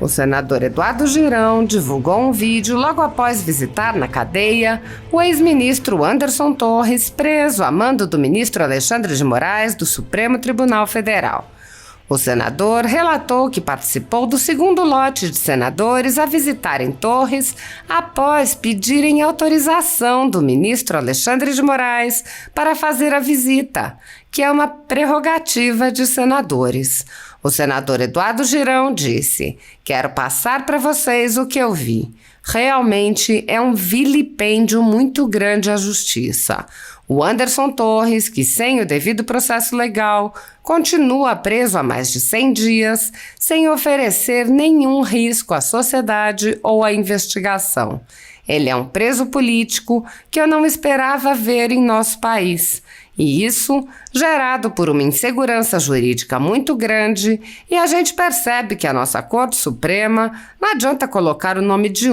O senador Eduardo Girão divulgou um vídeo logo após visitar na cadeia o ex-ministro Anderson Torres, preso a mando do ministro Alexandre de Moraes do Supremo Tribunal Federal. O senador relatou que participou do segundo lote de senadores a visitarem Torres após pedirem autorização do ministro Alexandre de Moraes para fazer a visita, que é uma prerrogativa de senadores. O senador Eduardo Girão disse: "Quero passar para vocês o que eu vi. Realmente é um vilipêndio muito grande à justiça. O Anderson Torres, que sem o devido processo legal, continua preso há mais de 100 dias, sem oferecer nenhum risco à sociedade ou à investigação. Ele é um preso político que eu não esperava ver em nosso país. E isso gerado por uma insegurança jurídica muito grande, e a gente percebe que a nossa Corte Suprema não adianta colocar o nome de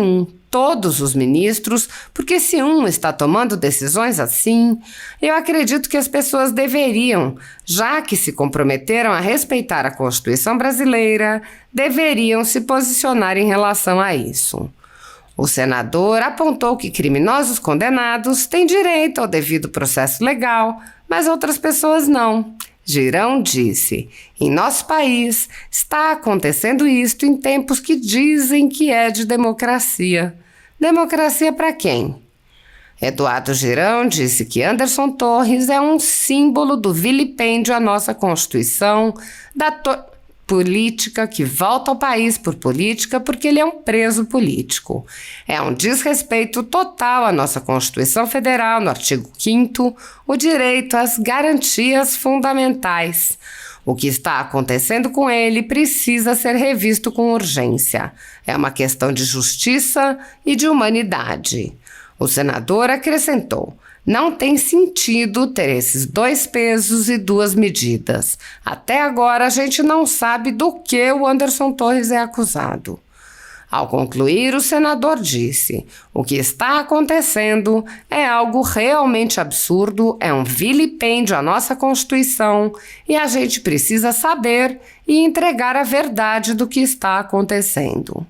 todos os ministros, porque se está tomando decisões assim, eu acredito que as pessoas deveriam, já que se comprometeram a respeitar a Constituição brasileira, deveriam se posicionar em relação a isso." O senador apontou que criminosos condenados têm direito ao devido processo legal, mas outras pessoas não. Girão disse: "Em nosso país está acontecendo isto em tempos que dizem que é de democracia. Democracia para quem?" Eduardo Girão disse que Anderson Torres é um símbolo do vilipêndio à nossa Constituição, da política que volta ao país por política porque ele é um preso político. É um desrespeito total à nossa Constituição Federal, no artigo 5º, o direito às garantias fundamentais. O que está acontecendo com ele precisa ser revisto com urgência. É uma questão de justiça e de humanidade." O senador acrescentou: "Não tem sentido ter esses 2 pesos e 2 medidas. Até agora a gente não sabe do que o Anderson Torres é acusado." Ao concluir, o senador disse: "O que está acontecendo é algo realmente absurdo, é um vilipêndio à nossa Constituição e a gente precisa saber e entregar a verdade do que está acontecendo."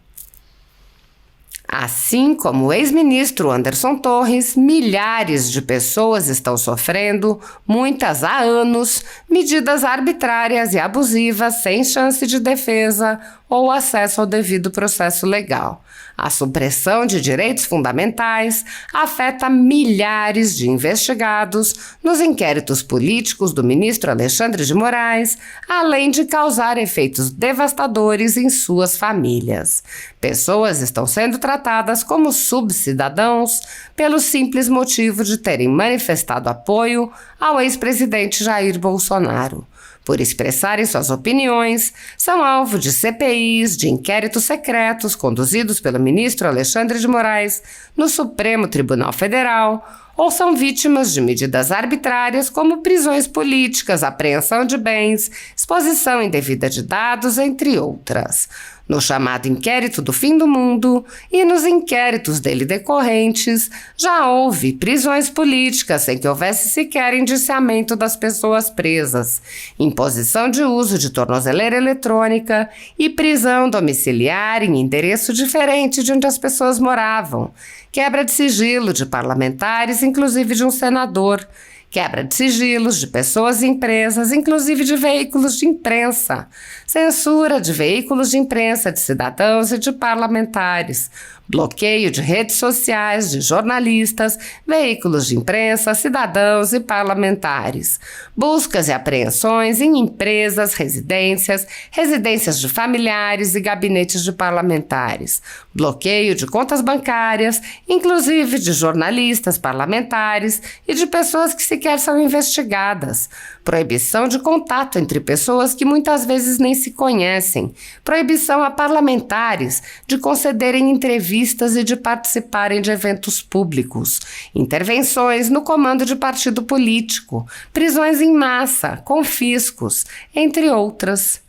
Assim como o ex-ministro Anderson Torres, milhares de pessoas estão sofrendo, muitas há anos, medidas arbitrárias e abusivas sem chance de defesa ou acesso ao devido processo legal. A supressão de direitos fundamentais afeta milhares de investigados nos inquéritos políticos do ministro Alexandre de Moraes, além de causar efeitos devastadores em suas famílias. Pessoas estão sendo tratadas como subcidadãos pelo simples motivo de terem manifestado apoio ao ex-presidente Jair Bolsonaro. Por expressarem suas opiniões, são alvo de CPIs, de inquéritos secretos conduzidos pelo ministro Alexandre de Moraes no Supremo Tribunal Federal, ou são vítimas de medidas arbitrárias como prisões políticas, apreensão de bens, exposição indevida de dados, entre outras. No chamado inquérito do fim do mundo e nos inquéritos dele decorrentes, já houve prisões políticas sem que houvesse sequer indiciamento das pessoas presas, imposição de uso de tornozeleira eletrônica e prisão domiciliar em endereço diferente de onde as pessoas moravam, quebra de sigilo de parlamentares, inclusive de um senador, quebra de sigilos de pessoas e empresas, inclusive de veículos de imprensa, censura de veículos de imprensa de cidadãos e de parlamentares, bloqueio de redes sociais, de jornalistas, veículos de imprensa, cidadãos e parlamentares, buscas e apreensões em empresas, residências de familiares e gabinetes de parlamentares, bloqueio de contas bancárias, inclusive de jornalistas, parlamentares e de pessoas que sequer são investigadas, proibição de contato entre pessoas que muitas vezes nem se conhecem, proibição a parlamentares de concederem entrevistas e de participarem de eventos públicos, intervenções no comando de partido político, prisões em massa, confiscos, entre outras.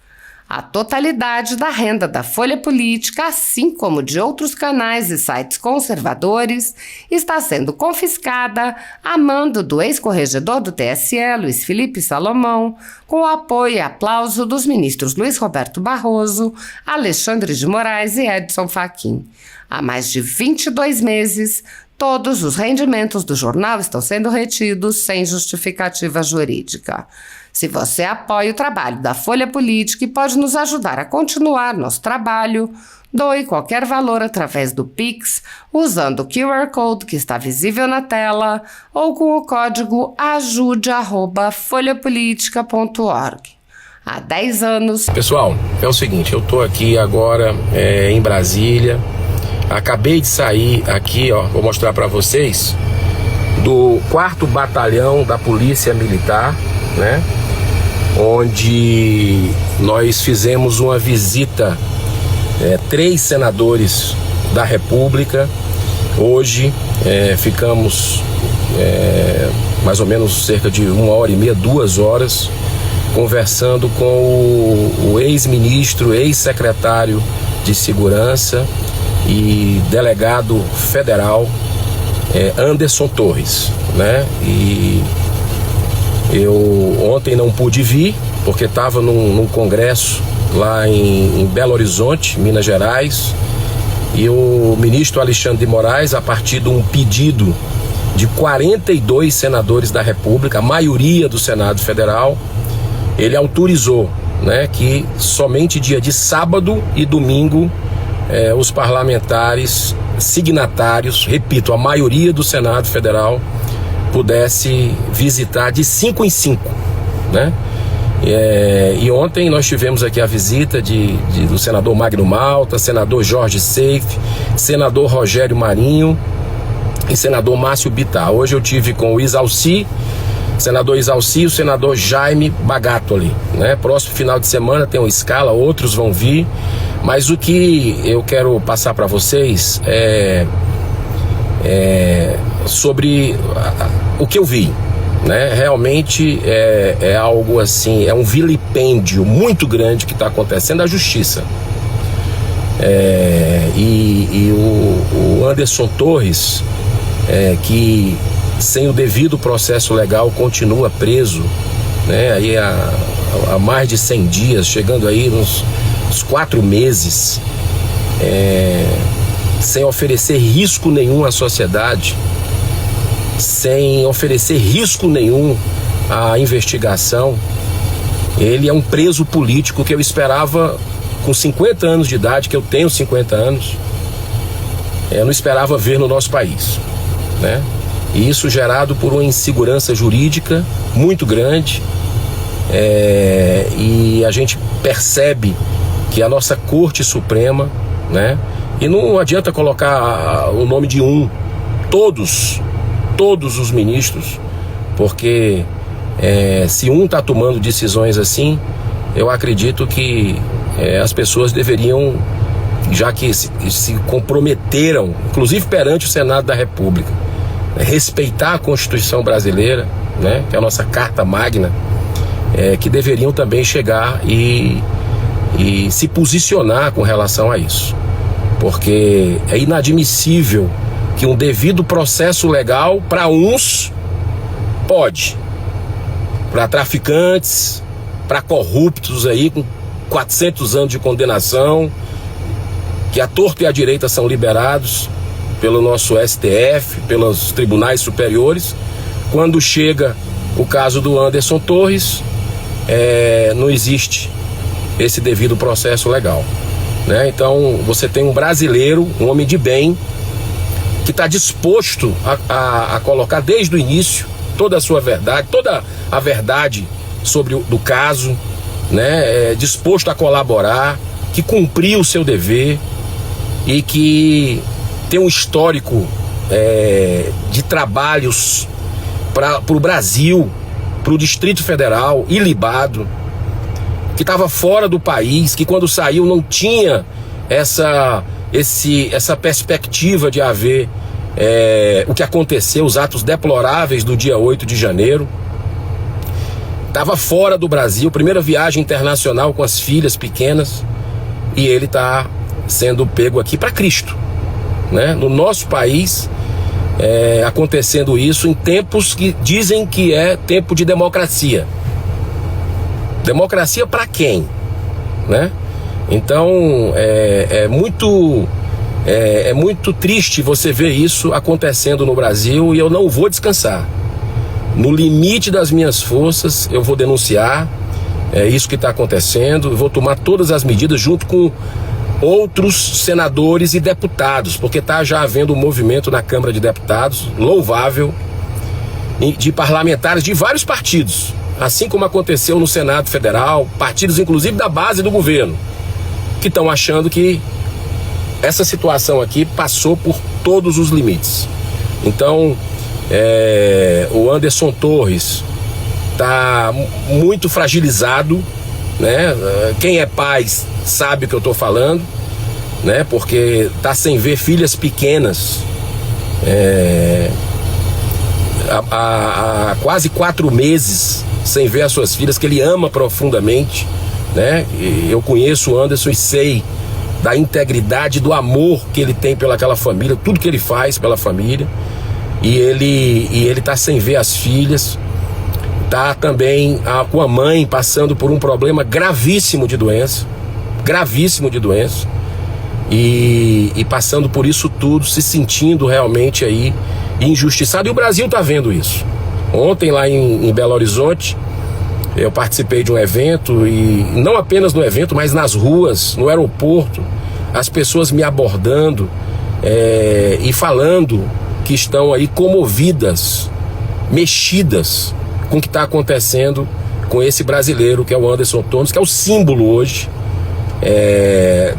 A totalidade da renda da Folha Política, assim como de outros canais e sites conservadores, está sendo confiscada a mando do ex-corregedor do TSE, Luiz Felipe Salomão, com o apoio e aplauso dos ministros Luiz Roberto Barroso, Alexandre de Moraes e Edson Fachin. Há mais de 22 meses, todos os rendimentos do jornal estão sendo retidos sem justificativa jurídica. Se você apoia o trabalho da Folha Política e pode nos ajudar a continuar nosso trabalho, doe qualquer valor através do Pix, usando o QR Code que está visível na tela ou com o código ajude@folhapolitica.org. Há 10 anos... Pessoal, é o seguinte, eu estou aqui agora em Brasília, acabei de sair aqui, vou mostrar para vocês, do 4º Batalhão da Polícia Militar, né? Onde nós fizemos uma visita, 3 senadores da República. Hoje ficamos mais ou menos cerca de 1h30, 2 horas, conversando com o ex-ministro, ex-secretário de Segurança e delegado federal Anderson Torres, né? E eu ontem não pude vir porque estava num congresso lá em Belo Horizonte, Minas Gerais, e o ministro Alexandre de Moraes, a partir de um pedido de 42 senadores da República, a maioria do Senado Federal, ele autorizou, né, que somente dia de sábado e domingo os parlamentares signatários, repito, a maioria do Senado Federal, pudesse visitar de 5 em 5, né? E ontem nós tivemos aqui a visita do senador Magno Malta, senador Jorge Seife, senador Rogério Marinho e senador Márcio Bittar. Hoje eu tive com o Isalci, senador Isalci e o senador Jaime Bagatoli, né? Próximo final de semana tem uma escala, outros vão vir, mas o que eu quero passar para vocês sobre o que eu vi, né? Realmente é algo assim, é um vilipêndio muito grande que está acontecendo à justiça. E o Anderson Torres, que sem o devido processo legal continua preso, né? Aí há mais de 100 dias, chegando aí uns 4 meses, sem oferecer risco nenhum à sociedade, sem oferecer risco nenhum à investigação. Ele é um preso político que eu esperava, com 50 anos de idade, que eu tenho 50 anos, eu não esperava ver no nosso país, né? E isso gerado por uma insegurança jurídica muito grande, e a gente percebe que a nossa Corte Suprema, né? E não adianta colocar o nome de todos os ministros, porque se um está tomando decisões assim, eu acredito que as pessoas deveriam, já que se comprometeram, inclusive perante o Senado da República, respeitar a Constituição brasileira, né, que é a nossa Carta Magna, que deveriam também chegar e se posicionar com relação a isso, porque é inadmissível que um devido processo legal para uns pode, para traficantes, para corruptos aí com 400 anos de condenação, que à torto e à direita são liberados pelo nosso STF, pelos tribunais superiores. Quando chega o caso do Anderson Torres, não existe esse devido processo legal, né? Então você tem um brasileiro, um homem de bem, que está disposto a colocar desde o início toda a sua verdade, toda a verdade sobre do caso, né? Disposto a colaborar, que cumpriu o seu dever e que tem um histórico de trabalhos para o Brasil, para o Distrito Federal, ilibado, que estava fora do país, que quando saiu não tinha essa perspectiva de haver o que aconteceu, os atos deploráveis do dia 8 de janeiro. estava fora do Brasil, primeira viagem internacional com as filhas pequenas, e ele está sendo pego aqui para Cristo, né? No nosso país, acontecendo isso em tempos que dizem que é tempo de democracia. Democracia para quem, né? Então é muito triste você ver isso acontecendo no Brasil, e eu não vou descansar. No limite das minhas forças, eu vou denunciar isso que está acontecendo, eu vou tomar todas as medidas junto com outros senadores e deputados, porque está já havendo um movimento na Câmara de Deputados, louvável, de parlamentares de vários partidos, assim como aconteceu no Senado Federal, partidos inclusive da base do governo, que estão achando que essa situação aqui passou por todos os limites. Então, o Anderson Torres está muito fragilizado, né? Quem é pai sabe o que eu estou falando, né? Porque está sem ver filhas pequenas há quase 4 meses sem ver as suas filhas, que ele ama profundamente, né? Eu conheço o Anderson e sei da integridade, do amor que ele tem pelaquela família, tudo que ele faz pela família. E ele tá sem ver as filhas, tá também com a mãe passando por um problema gravíssimo de doença, e passando por isso tudo, se sentindo realmente aí injustiçado, e o Brasil tá vendo isso. Ontem lá em Belo Horizonte, eu participei de um evento, e não apenas no evento, mas nas ruas, no aeroporto, as pessoas me abordando e falando que estão aí comovidas, mexidas com o que está acontecendo com esse brasileiro que é o Anderson Torres, que é o símbolo hoje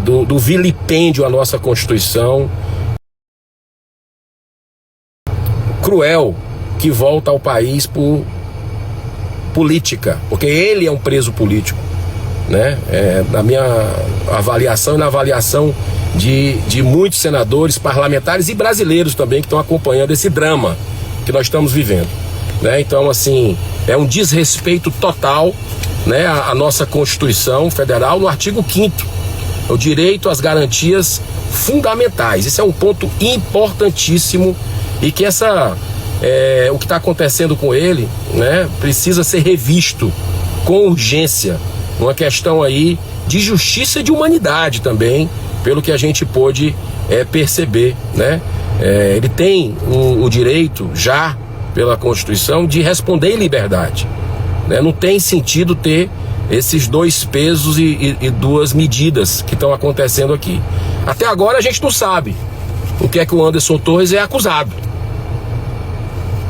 do vilipêndio à nossa Constituição, cruel, que volta ao país por política, porque ele é um preso político, né? Na minha avaliação e na avaliação de muitos senadores, parlamentares e brasileiros também que estão acompanhando esse drama que nós estamos vivendo, né? Então, assim, é um desrespeito total, né, à nossa Constituição Federal, no artigo 5º, o direito às garantias fundamentais. Esse é um ponto importantíssimo, e que o que está acontecendo com ele, né, precisa ser revisto com urgência, uma questão aí de justiça e de humanidade também, pelo que a gente pôde perceber, né? Ele tem o direito, já pela Constituição, de responder em liberdade, né? Não tem sentido ter esses 2 pesos e 2 medidas que estão acontecendo aqui. Até agora a gente não sabe o que é que o Anderson Torres é acusado.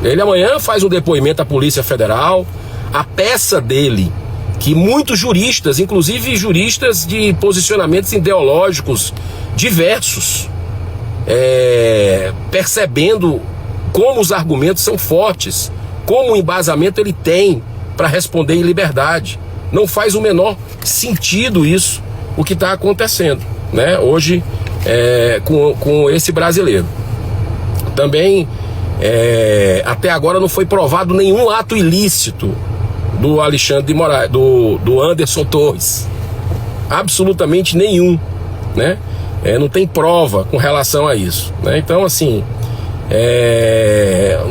Ele amanhã faz um depoimento à Polícia Federal, a peça dele, que muitos juristas, inclusive juristas de posicionamentos ideológicos diversos, percebendo como os argumentos são fortes, como o embasamento ele tem para responder em liberdade. Não faz o menor sentido isso, o que está acontecendo, né, hoje com esse brasileiro. Também, até agora não foi provado nenhum ato ilícito do Alexandre de Moraes, do Anderson Torres, absolutamente nenhum, né? Não tem prova com relação a isso, né? Então, assim,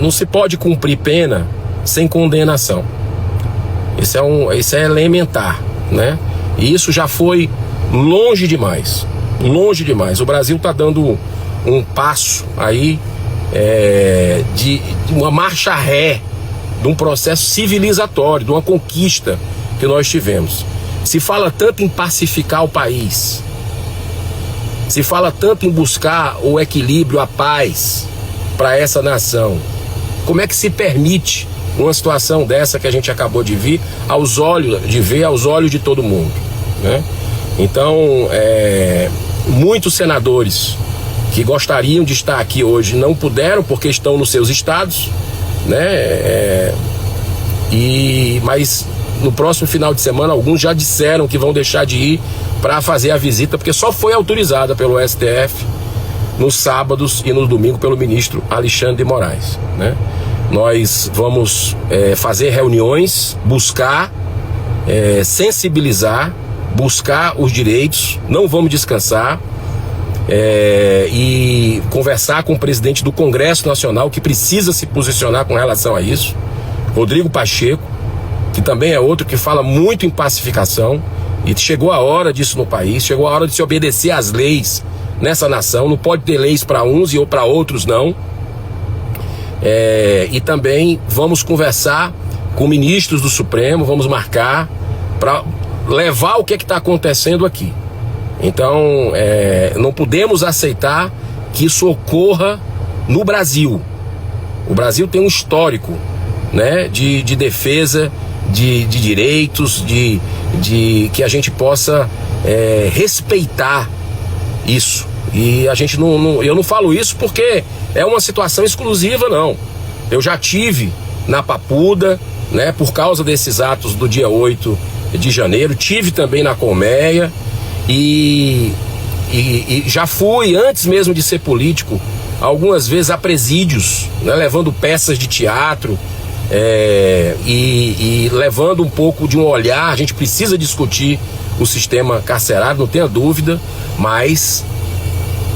não se pode cumprir pena sem condenação. Isso é elementar, né? E isso já foi longe demais, longe demais. O Brasil está dando um passo aí de uma marcha ré, de um processo civilizatório, de uma conquista que nós tivemos. Se fala tanto em pacificar o país, se fala tanto em buscar o equilíbrio, a paz para essa nação. Como é que se permite uma situação dessa que a gente acabou de ver aos olhos de todo mundo, né? Então, muitos senadores que gostariam de estar aqui hoje não puderam porque estão nos seus estados, né? Mas no próximo final de semana alguns já disseram que vão deixar de ir para fazer a visita, porque só foi autorizada pelo STF nos sábados e no domingo pelo ministro Alexandre de Moraes, né? Nós vamos fazer reuniões, buscar sensibilizar, buscar os direitos, não vamos descansar, e conversar com o presidente do Congresso Nacional, que precisa se posicionar com relação a isso, Rodrigo Pacheco, que também é outro que fala muito em pacificação, e chegou a hora disso no país, chegou a hora de se obedecer às leis nessa nação, não pode ter leis para uns e para outros não. E também vamos conversar com ministros do Supremo, vamos marcar para levar o que está acontecendo aqui. Então, não podemos aceitar que isso ocorra no Brasil. O Brasil tem um histórico, né, de defesa de direitos, de que a gente possa respeitar isso. E a gente eu não falo isso porque é uma situação exclusiva, não. Eu já tive na Papuda, né, por causa desses atos do dia 8 de janeiro, tive também na Colmeia e já fui, antes mesmo de ser político, algumas vezes a presídios, né, levando peças de teatro e levando um pouco de um olhar. A gente precisa discutir o sistema carcerário, não tenha dúvida, mas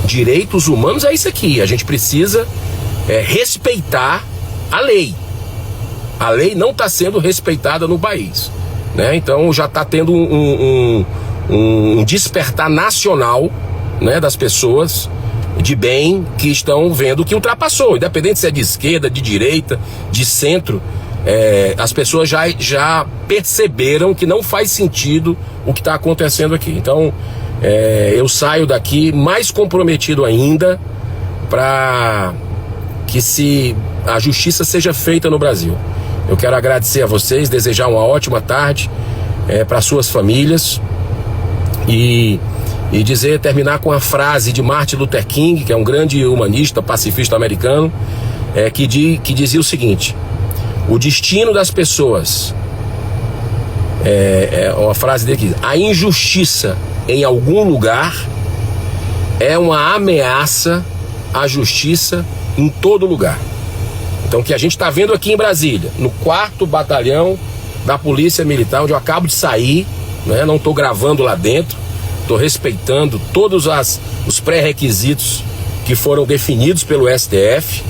direitos humanos é isso aqui. A gente precisa respeitar a lei. A lei não está sendo respeitada no país, né? Então já está tendo um despertar nacional, né, das pessoas de bem que estão vendo que ultrapassou, independente se é de esquerda, de direita, de centro. As pessoas já perceberam que não faz sentido o que está acontecendo aqui. Então eu saio daqui mais comprometido ainda para que a justiça seja feita no Brasil. Eu quero agradecer a vocês, desejar uma ótima tarde para suas famílias e terminar com a frase de Martin Luther King, que é um grande humanista, pacifista americano, que dizia o seguinte: o destino das pessoas, uma frase dele que diz: a injustiça em algum lugar é uma ameaça à justiça em todo lugar. Então, o que a gente está vendo aqui em Brasília, no 4º Batalhão da Polícia Militar, onde eu acabo de sair, né, não estou gravando lá dentro, estou respeitando todos os pré-requisitos que foram definidos pelo STF,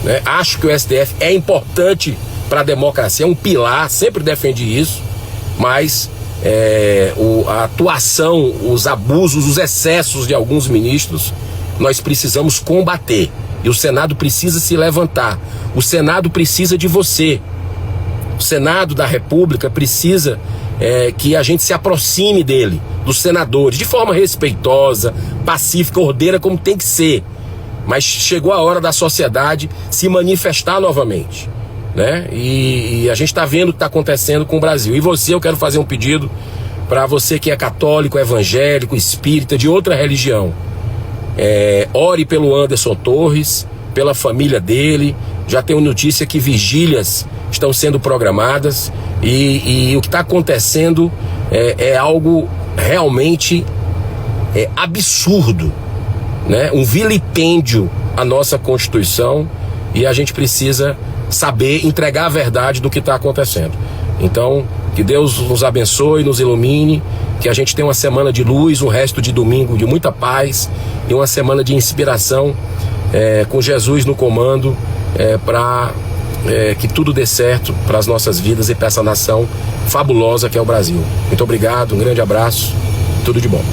né? Acho que o STF é importante para a democracia, é um pilar, sempre defendi isso, mas a atuação, os abusos, os excessos de alguns ministros, nós precisamos combater. E o Senado precisa se levantar. O Senado precisa de você. O Senado da República precisa que a gente se aproxime dele, dos senadores, de forma respeitosa, pacífica, ordeira, como tem que ser. Mas chegou a hora da sociedade se manifestar novamente, né? E a gente está vendo o que está acontecendo com o Brasil. E eu quero fazer um pedido para você que é católico, evangélico, espírita, de outra religião. Ore pelo Anderson Torres, pela família dele. Já tenho notícia que vigílias estão sendo programadas e o que está acontecendo é algo realmente absurdo, né? Um vilipêndio à nossa Constituição, e a gente precisa saber entregar a verdade do que está acontecendo. Então, que Deus nos abençoe, nos ilumine, que a gente tenha uma semana de luz, um resto de domingo de muita paz e uma semana de inspiração, com Jesus no comando, para que tudo dê certo para as nossas vidas e para essa nação fabulosa que é o Brasil. Muito obrigado, um grande abraço, tudo de bom.